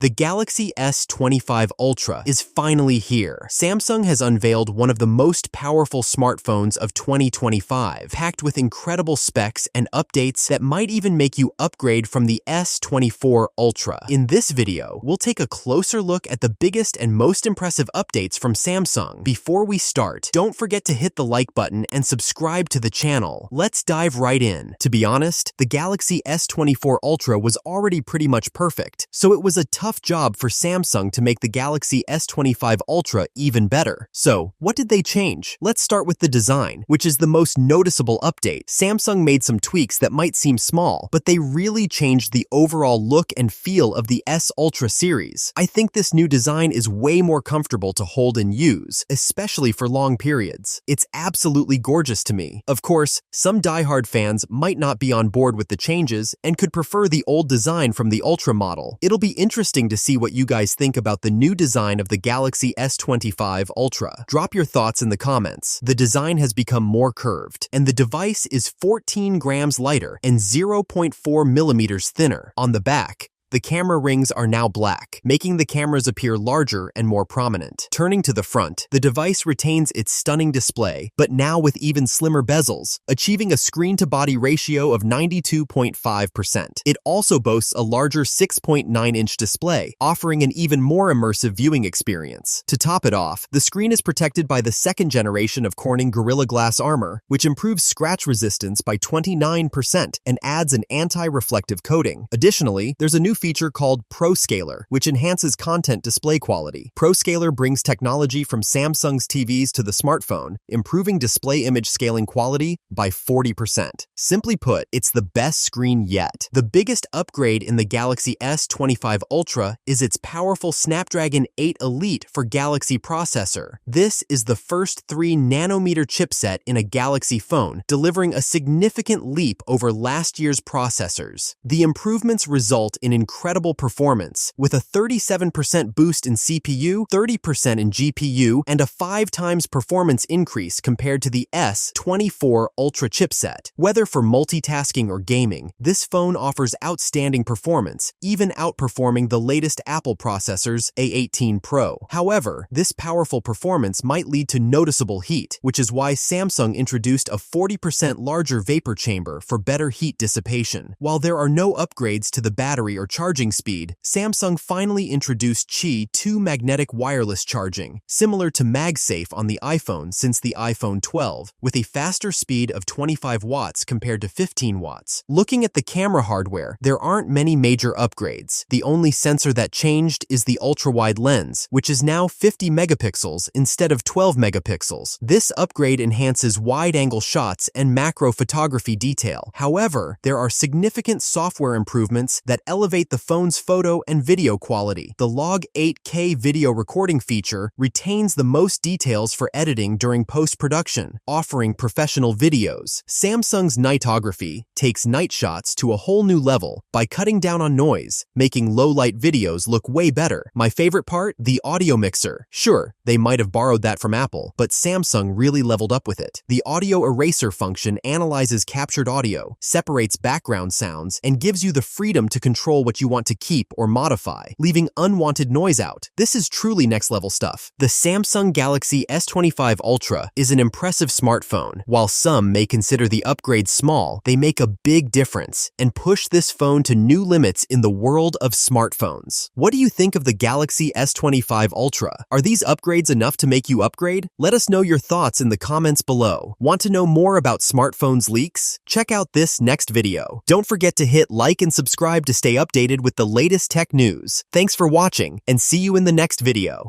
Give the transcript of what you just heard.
The Galaxy S25 Ultra is finally here. Samsung has unveiled one of the most powerful smartphones of 2025, packed with incredible specs and updates that might even make you upgrade from the S24 Ultra. In this video, we'll take a closer look at the biggest and most impressive updates from Samsung. Before we start, don't forget to hit the like button and subscribe to the channel. Let's dive right in. To be honest, the Galaxy S24 Ultra was already pretty much perfect, so it was a tough job for Samsung to make the Galaxy S25 Ultra even better. So, what did they change? Let's start with the design, which is the most noticeable update. Samsung made some tweaks that might seem small, but they really changed the overall look and feel of the S Ultra series. I think this new design is way more comfortable to hold and use, especially for long periods. It's absolutely gorgeous to me. Of course, some diehard fans might not be on board with the changes and could prefer the old design from the Ultra model. It'll be interesting to see what you guys think about the new design of the Galaxy S25 Ultra. Drop your thoughts in the comments. The design has become more curved, and the device is 14 grams lighter and 0.4 millimeters thinner. On the back, the camera rings are now black, making the cameras appear larger and more prominent. Turning to the front, the device retains its stunning display, but now with even slimmer bezels, achieving a screen-to-body ratio of 92.5%. It also boasts a larger 6.9-inch display, offering an even more immersive viewing experience. To top it off, the screen is protected by the second generation of Corning Gorilla Glass armor, which improves scratch resistance by 29% and adds an anti-reflective coating. Additionally, there's a new feature called ProScaler, which enhances content display quality. ProScaler brings technology from Samsung's TVs to the smartphone, improving display image scaling quality by 40%. Simply put, it's the best screen yet. The biggest upgrade in the Galaxy S25 Ultra is its powerful Snapdragon 8 Elite for Galaxy processor. This is the first 3-nanometer chipset in a Galaxy phone, delivering a significant leap over last year's processors. The improvements result in incredible performance, with a 37% boost in CPU, 30% in GPU, and a 5 times performance increase compared to the S24 Ultra chipset. Whether for multitasking or gaming, this phone offers outstanding performance, even outperforming the latest Apple processors, A18 Pro. However, this powerful performance might lead to noticeable heat, which is why Samsung introduced a 40% larger vapor chamber for better heat dissipation. While there are no upgrades to the battery or charging speed, Samsung finally introduced Qi 2 magnetic wireless charging, similar to MagSafe on the iPhone since the iPhone 12, with a faster speed of 25 watts compared to 15 watts. Looking at the camera hardware, there aren't many major upgrades. The only sensor that changed is the ultra-wide lens, which is now 50 megapixels instead of 12 megapixels. This upgrade enhances wide-angle shots and macro photography detail. However, there are significant software improvements that elevate the phone's photo and video quality. The Log 8K video recording feature retains the most details for editing during post-production, offering professional videos. Samsung's nightography takes night shots to a whole new level by cutting down on noise, making low-light videos look way better. My favorite part? The audio mixer. Sure, they might have borrowed that from Apple, but Samsung really leveled up with it. The audio eraser function analyzes captured audio, separates background sounds, and gives you the freedom to control what you want to keep or modify, leaving unwanted noise out. This is truly next-level stuff. The Samsung Galaxy S25 Ultra is an impressive smartphone. While some may consider the upgrades small, they make a big difference and push this phone to new limits in the world of smartphones. What do you think of the Galaxy S25 Ultra? Are these upgrades enough to make you upgrade? Let us know your thoughts in the comments below. Want to know more about smartphones leaks? Check out this next video. Don't forget to hit like and subscribe to stay updated with the latest tech news. Thanks for watching, and see you in the next video.